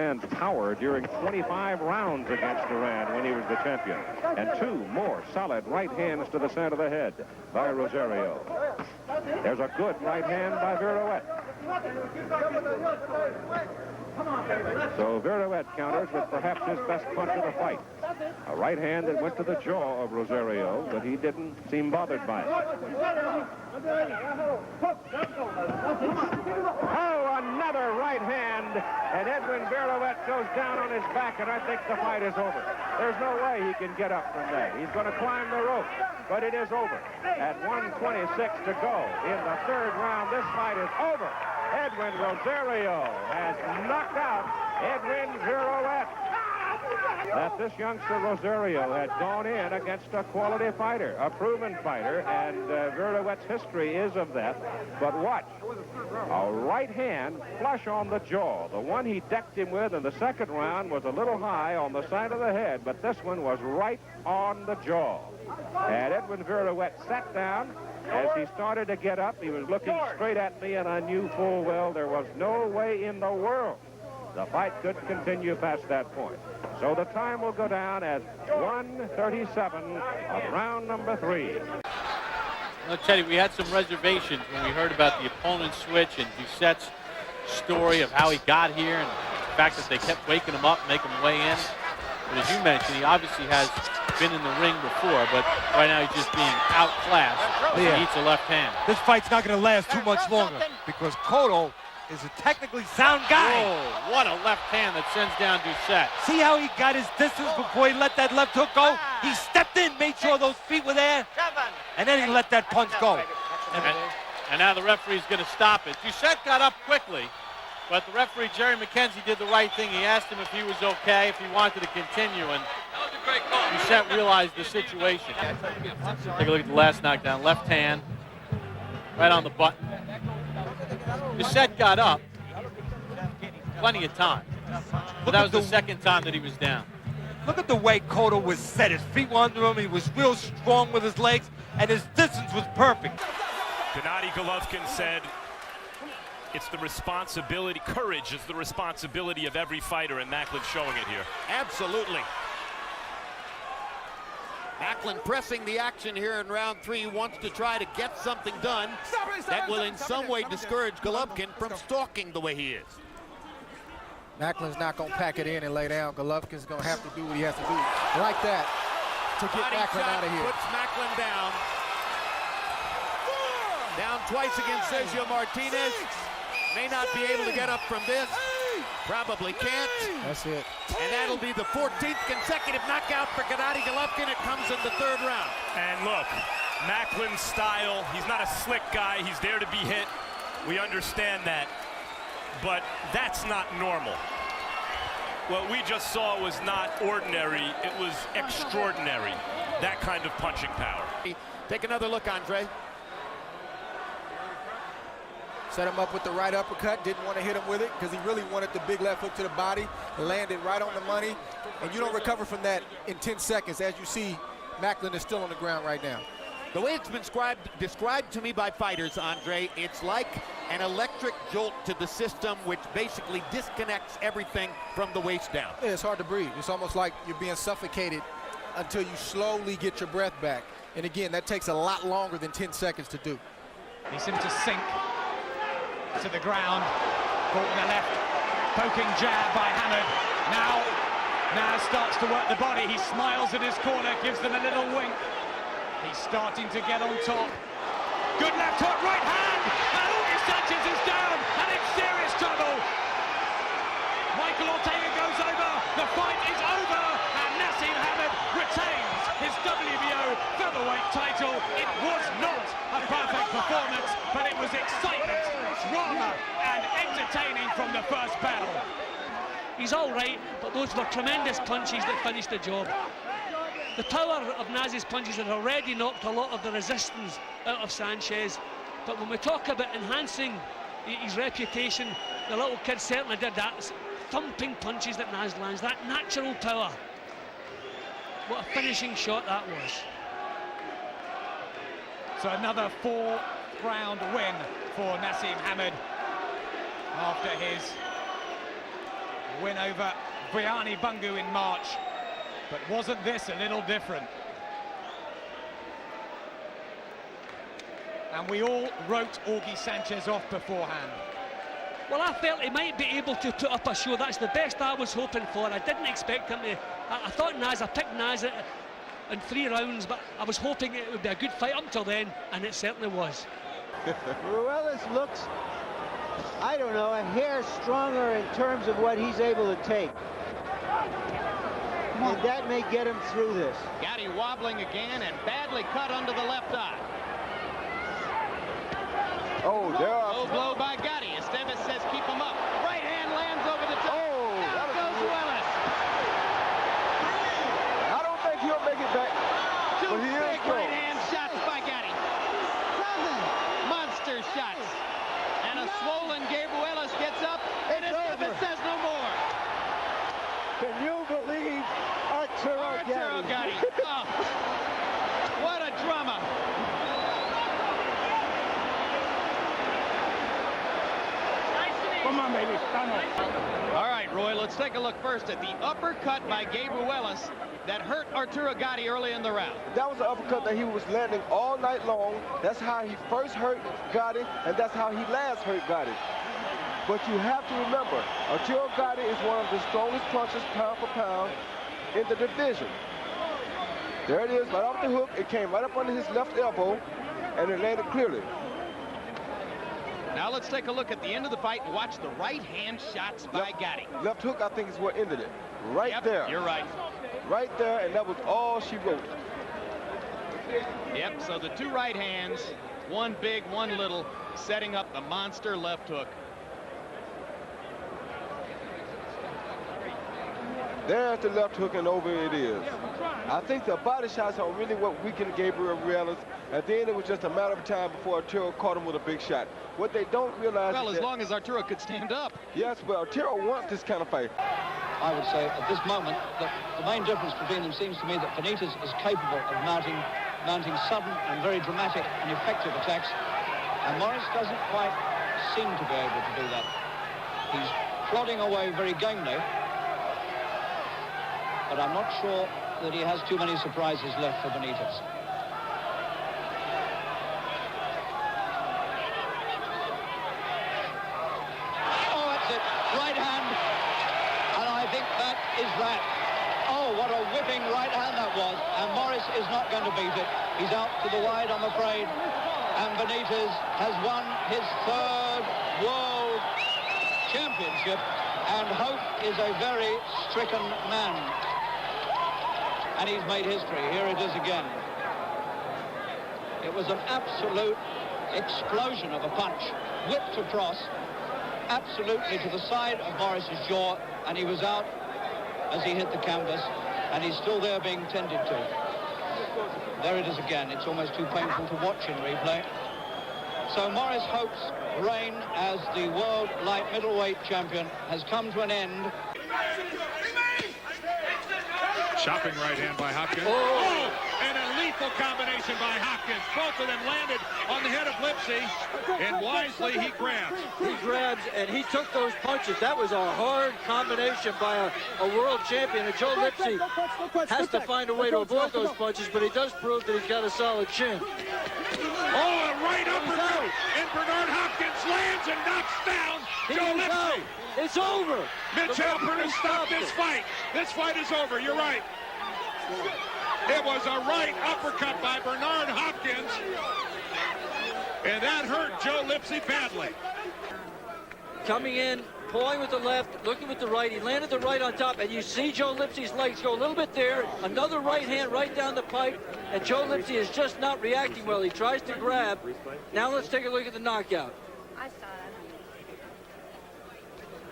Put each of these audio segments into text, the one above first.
man's power during 25 rounds against Duran when he was the champion. And 2 more solid right hands to the center of the head by Rosario. There's a good right hand by Viruet. So Viruet counters with perhaps his best punch of the fight. A right hand that went to the jaw of Rosario, but he didn't seem bothered by it. Oh, another right hand, and Edwin Viruet goes down on his back, and I think the fight is over. There's no way he can get up from that. He's going to climb the rope, but it is over. At 1:26 to go in the 3rd round, this fight is over. Edwin Rosario has knocked out Edwin Viruet. That this youngster Rosario had gone in against a quality fighter, a proven fighter, and Viruet's history is of that. But watch, a right hand flush on the jaw. The one he decked him with in the 2nd round was a little high on the side of the head, but this one was right on the jaw. And Edwin Viruet sat down. As he started to get up, he was looking straight at me, and I knew full well there was no way in the world the fight could continue past that point. So the time will go down as 1:37 of round number 3. Well, Teddy, we had some reservations when we heard about the opponent switch and Doucette's story of how he got here and the fact that they kept waking him up, making him weigh in. But as you mentioned, he obviously has been in the ring before, but right now he's just being outclassed. He eats a left hand. This fight's not going to last too much longer because Cotto is a technically sound guy. Whoa, what a left hand that sends down Doucette. See how he got his distance before he let that left hook go? He stepped in, made sure those feet were there, and then he let that punch go. And now the referee's going to stop it. Doucette got up quickly, but the referee, Jerry McKenzie, did the right thing. He asked him if he was okay, if he wanted to continue, and Doucette realized the situation. Take a look at the last knockdown. Left hand, right on the button. Doucette got up, plenty of time. But that was the 2nd time that he was down. Look at the way Cotto was set. His feet were under him. He was real strong with his legs, and his distance was perfect. Gennady Golovkin said, it's the responsibility, courage is the responsibility of every fighter, and Macklin showing it here. Absolutely. Macklin pressing the action here in round 3, wants to try to get something done that will in some way discourage Golovkin from stalking the way he is. Macklin's not going to pack it in and lay down. Golovkin's going to have to do what he has to do. Like that to get Body Macklin shot out of here. Puts Macklin down. Down twice against Sergio Martinez. May not be able to get up from this. Probably can't. That's it. And that'll be the 14th consecutive knockout for Gennady Golovkin. It comes in the 3rd round. And look, Macklin's style, he's not a slick guy. He's there to be hit. We understand that. But that's not normal. What we just saw was not ordinary. It was extraordinary. That kind of punching power. Take another look, Andre. Set him up with the right uppercut. Didn't want to hit him with it because he really wanted the big left hook to the body. Landed right on the money. And you don't recover from that in 10 seconds. As you see, Macklin is still on the ground right now. The way it's been described to me by fighters, Andre, it's like an electric jolt to the system which basically disconnects everything from the waist down. Yeah, it's hard to breathe. It's almost like you're being suffocated until you slowly get your breath back. And again, that takes a lot longer than 10 seconds to do. He seems to sink to the ground. Caught with a left poking jab by Hammond. Now starts to work the body. He smiles at his corner, gives them a little wink. He's starting to get on top. Good left hook, right hand, and Luis Sanchez is down, and in serious trouble. Michael Ortega goes over, the fight is over, and Nassim Hammond retains his WBO featherweight title. It was not a perfect performance, but it was excitement, drama, and entertaining from the first battle. He's all right, but those were tremendous punches that finished the job. The power of Naz's punches had already knocked a lot of the resistance out of Sanchez, but when we talk about enhancing his reputation, the little kid certainly did that. It's thumping punches that Naz lands, that natural power. What a finishing shot that was. So another 4th-round win for Nassim Hammond after his win over Briani Bungu in March. But wasn't this a little different? And we all wrote Augie Sanchez off beforehand. Well, I felt he might be able to put up a show. That's the best I was hoping for. I didn't expect him to. I thought Naz, I picked Naz in 3 rounds, but I was hoping it would be a good fight up until then, and it certainly was. Ruelas looks, I don't know, a hair stronger in terms of what he's able to take. And that may get him through this. Gatti wobbling again and badly cut under the left eye. Oh, there are... Low blow by Gatti. Esteves says keep him up. Right hand lands over the top. Oh, down goes Ruelas. I don't think he'll make it back. Two but he is big close. right hand shots by Gatti. Monster shots. And a swollen Gabriel gets up, and Esteves says no more. Can you believe Arturo Gatti? Oh, what a drama. Come on, baby. All right, Roy, let's take a look first at the uppercut by Gabriel that hurt Arturo Gatti early in the round. That was an uppercut that he was landing all night long. That's how he first hurt Gatti, and that's how he last hurt Gatti. But you have to remember, Arturo Gatti is one of the strongest punchers pound for pound in the division. There it is, right off the hook. It came right up under his left elbow, and it landed clearly. Now let's take a look at the end of the fight and watch the right hand shots by Gatti. Left hook, I think, is what ended it. Right there. You're right. Right there, and that was all she wrote. Yep, so the 2 right hands, one big, one little, setting up the monster left hook. There's the left hook, and over it is. I think the body shots are really what weakened Gabriel Ruelas. At the end, it was just a matter of time before Arturo caught him with a big shot. What they don't realize Well, is as long as Arturo could stand up. Yes, but Arturo wants this kind of fight. I would say at this moment that the main difference between them seems to me that Benitez is capable of mounting sudden and very dramatic and effective attacks, and Morris doesn't quite seem to be able to do that. He's plodding away very gamely, but I'm not sure that he has too many surprises left for Benitez. Oh, that's it. Right hand. And I think that is that. Oh, what a whipping right hand that was. And Morris is not going to beat it. He's out to the wide, I'm afraid. And Benitez has won his 3rd World Championship. And Hope is a very stricken man. And he's made history. Here it is again. It was an absolute explosion of a punch, whipped across, absolutely to the side of Morris's jaw, and he was out as he hit the canvas, and he's still there being tended to. There it is again. It's almost too painful to watch in replay. So Morris Hope's reign as the world light middleweight champion has come to an end. Chopping right hand by Hopkins. Oh, and a lethal combination by Hopkins. Both of them landed on the head of Lipsy, and wisely he grabs. He grabs, and he took those punches. That was a hard combination by a world champion, and Joe Lipsy has to find a way to avoid those punches, but he does prove that he's got a solid chin. Oh, a right uppercut, and Bernard Hopkins lands and knocks down Joe Lipsy. It's over. Mitch Halpern has stopped this fight. This fight is over. You're right. It was a right uppercut by Bernard Hopkins, and that hurt Joe Lipsy badly. Coming in, pulling with the left, looking with the right. He landed the right on top, and you see Joe Lipsy's legs go a little bit there. Another right hand right down the pipe, and Joe Lipsy is just not reacting well. He tries to grab. Now let's take a look at the knockout. I saw it.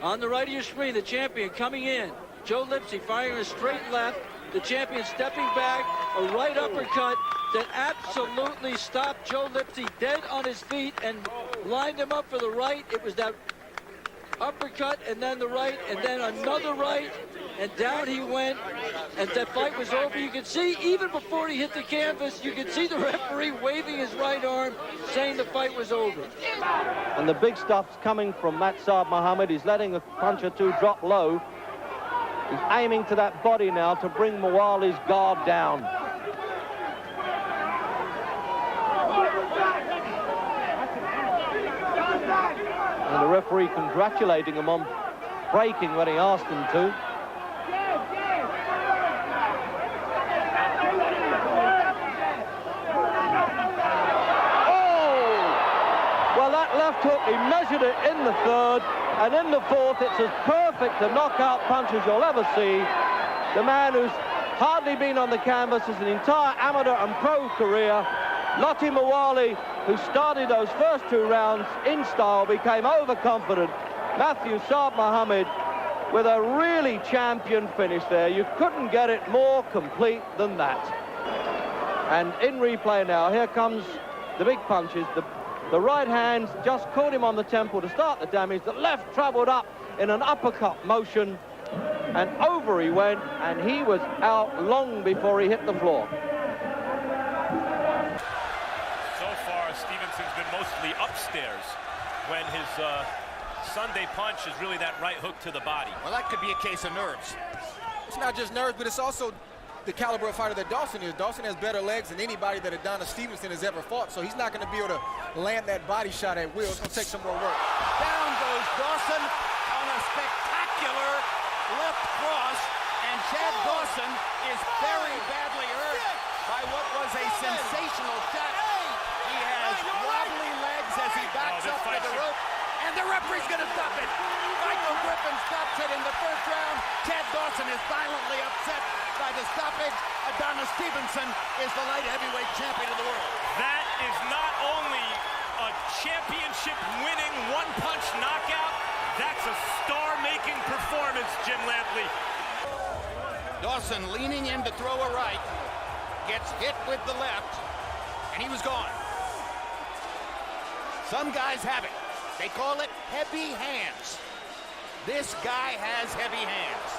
On the right of your screen, the champion coming in. Joe Lipsy firing a straight left. The champion stepping back, a right uppercut that absolutely stopped Joe Lipsy dead on his feet and lined him up for the right. It was that uppercut and then the right and then another right, and down he went, and the fight was over. You can see, even before he hit the canvas, you can see the referee waving his right arm, saying the fight was over. And the big stuff's coming from Mat Saab Mohammed. He's letting a punch or two drop low. He's aiming to that body now to bring Mawali's guard down. And the referee congratulating him on breaking when he asked him to. Left hook, he measured it in the third, and in the fourth it's as perfect a knockout punch as you'll ever see. The man who's hardly been on the canvas his entire amateur and pro career, Lottie Mawali, who started those first 2 rounds in style, became overconfident. Matthew Saad Mohammed with a really champion finish there. You couldn't get it more complete than that. And in replay now, here comes the big punches. The right hand just caught him on the temple to start the damage. The left travelled up in an uppercut motion, and over he went, and he was out long before he hit the floor. So far, Stevenson's been mostly upstairs when his Sunday punch is really that right hook to the body. Well, that could be a case of nerves. It's not just nerves, but it's also the caliber of fighter that Dawson is. Dawson has better legs than anybody that Adonis Stevenson has ever fought, so he's not going to be able to land that body shot at will. It's going to take some more work. Down goes Dawson on a spectacular left cross, and Chad Dawson is very badly hurt by what was a sensational shot. He has wobbly legs as he backs up to the rope, and the referee's going to stop it. Michael Griffin stops it in the first round. Chad Dawson is violently upset by the stoppage. Adonis Stevenson is the light heavyweight champion of the world. That is not only a championship-winning one-punch knockout, that's a star-making performance, Jim Lampley. Dawson leaning in to throw a right, gets hit with the left, and he was gone. Some guys have it. They call it heavy hands. This guy has heavy hands.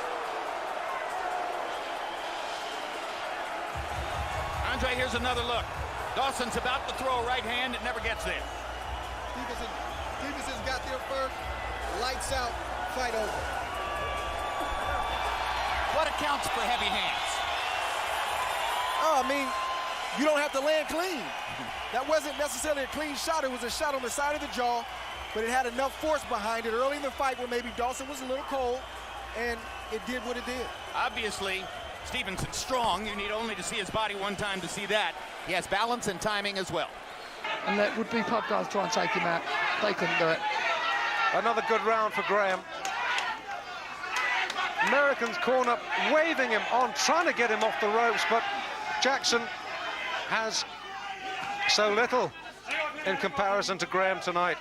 Andre, here's another look. Dawson's about to throw a right hand. It never gets there. Stevenson's got there first. Lights out. Fight over. What accounts for heavy hands? Oh, I mean, you don't have to land clean. That wasn't necessarily a clean shot. It was a shot on the side of the jaw, but it had enough force behind it early in the fight where maybe Dawson was a little cold, and it did what it did. Obviously, Stevenson's strong. You need only to see his body one time to see that. He has balance and timing as well. And that would be pub guys try and take him out. They couldn't do it. Another good round for Graham. Americans corner waving him on, trying to get him off the ropes, but Jackson has so little in comparison to Graham tonight.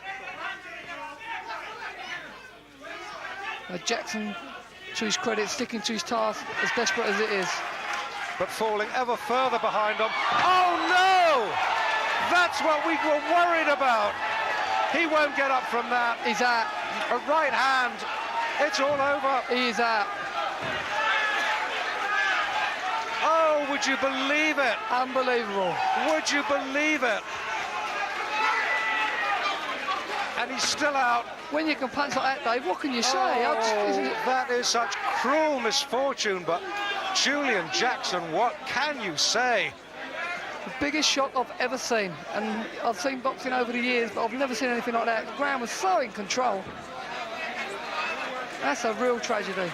Jackson, to his credit, sticking to his task as desperate as it is. But falling ever further behind him. Oh no! That's what we were worried about. He won't get up from that. He's out. A right hand. It's all over. He is out. Oh, would you believe it? Unbelievable. Would you believe it? And he's still out. When you can punch like that, Dave, what can you say? Oh, that is such cruel misfortune, but Julian Jackson, what can you say? The biggest shock I've ever seen, and I've seen boxing over the years, but I've never seen anything like that. Graham was so in control. That's a real tragedy.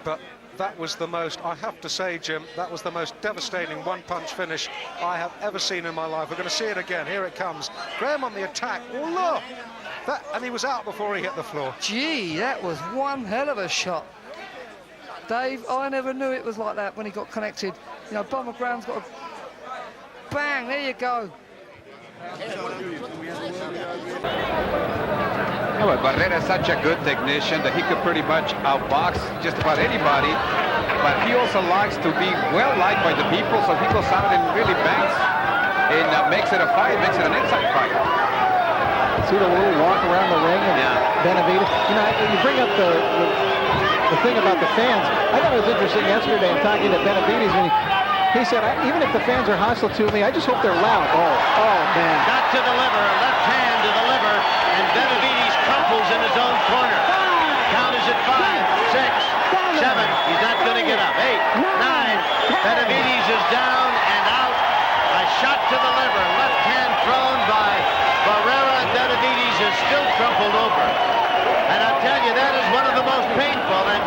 But that was the most, I have to say, Jim, that was the most devastating one-punch finish I have ever seen in my life. We're going to see it again. Here it comes. Graham on the attack. Oh, look! That, and he was out before he hit the floor. Gee, that was one hell of a shot. Dave, I never knew it was like that when he got connected. You know, Bomber Brown's got a... Bang, there you go. Yeah, but Barrera's such a good technician that he could pretty much outbox just about anybody. But he also likes to be well liked by the people, so he goes out and really bangs and makes it a fight, makes it an inside fight. See the little walk around the ring and Benavidez. You know, you bring up the thing about the fans. I thought it was interesting yesterday in talking to Benavidez when he said, even if the fans are hostile to me, I just hope they're loud. Oh man. Got to the liver, left hand to the liver, and Benavidez crumples in his own corner. Count is at 5, 6, 7. He's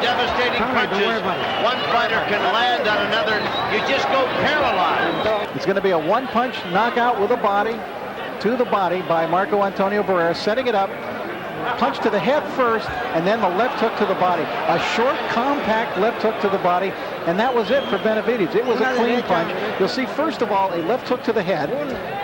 devastating punches one fighter can land on another. You just go paralyzed. It's going to be a one-punch knockout with a body to the body by Marco Antonio Barrera, setting it up. Punch to the head first, and then the left hook to the body. A short, compact left hook to the body, and that was it for Benavidez. It was a clean punch. You'll see, first of all, a left hook to the head,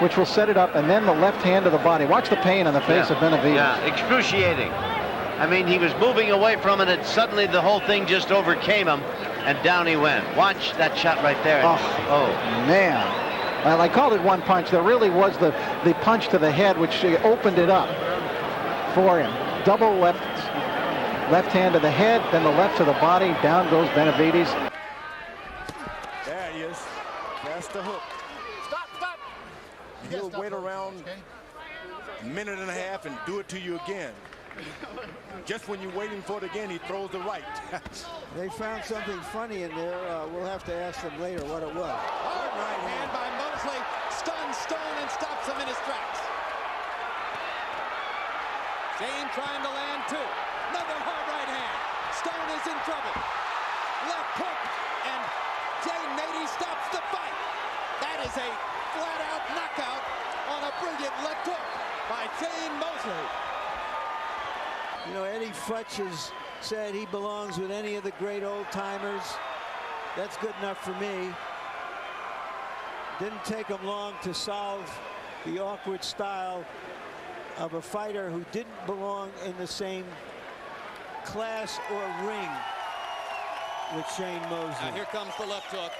which will set it up, and then the left hand to the body. Watch the pain on the face of Benavidez. Yeah, excruciating. I mean, he was moving away from it, and suddenly the whole thing just overcame him, and down he went. Watch that shot right there. Oh, man. Well, I called it one punch. There really was the punch to the head, which opened it up for him. Double left hand to the head, then the left to the body. Down goes Benavidez. There he is. That's the hook. Stop. He'll wait around a minute and a half and do it to you again. Just when you're waiting for it again, he throws the right. They found something funny in there. We'll have to ask them later what it was. Hard right hand by Mosley. Stuns Stone and stops him in his tracks. Zane trying to land two. Another hard right hand. Stone is in trouble. Left hook, and Jane Nady stops the fight. That is a flat-out knockout on a brilliant left hook by Jane Mosley. You know, Eddie Futch has said he belongs with any of the great old-timers. That's good enough for me. Didn't take him long to solve the awkward style of a fighter who didn't belong in the same class or ring with Shane Mosley. Now here comes the left hook.